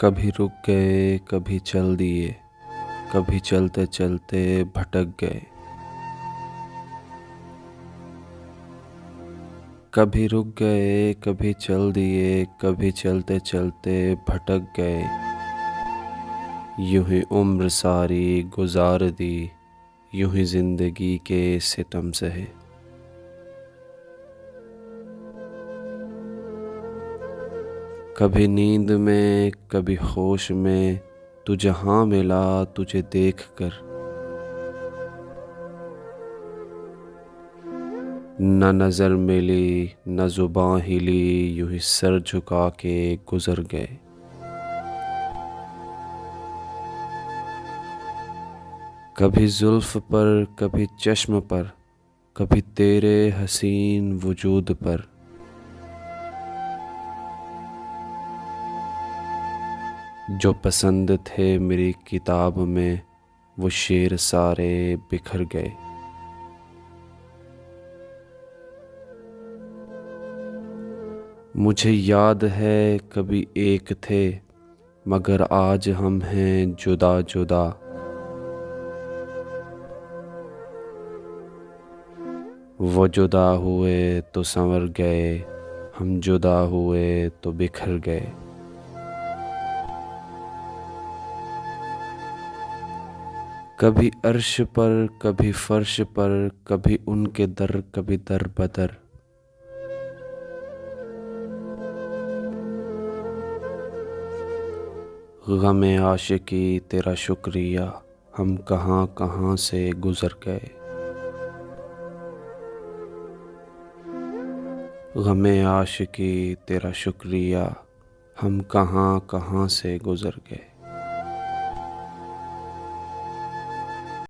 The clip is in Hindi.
कभी रुक गए, कभी चल दिए, कभी चलते चलते भटक गए। कभी रुक गए, कभी चल दिए, कभी चलते चलते भटक गए। यूं ही उम्र सारी गुजार दी, यूं ही जिंदगी के सितम सहे। कभी नींद में, कभी होश में, तू जहां मिला तुझे देख कर। न नजर मिली न जुबां हिली, यूं ही सर झुका के गुजर गए। कभी जुल्फ पर, कभी चश्म पर, कभी तेरे हसीन वजूद पर। जो पसंद थे मेरी किताब में, वो शेर सारे बिखर गए। मुझे याद है कभी एक थे, मगर आज हम हैं जुदा जुदा। वो जुदा हुए तो संवर गए, हम जुदा हुए तो बिखर गए। कभी अर्श पर, कभी फर्श पर, कभी उनके दर, कभी दर बदर। गमे आशिकी तेरा शुक्रिया, हम कहाँ कहाँ से गुजर गए। गमे आशिकी तेरा शुक्रिया, हम कहाँ कहाँ से गुजर गए।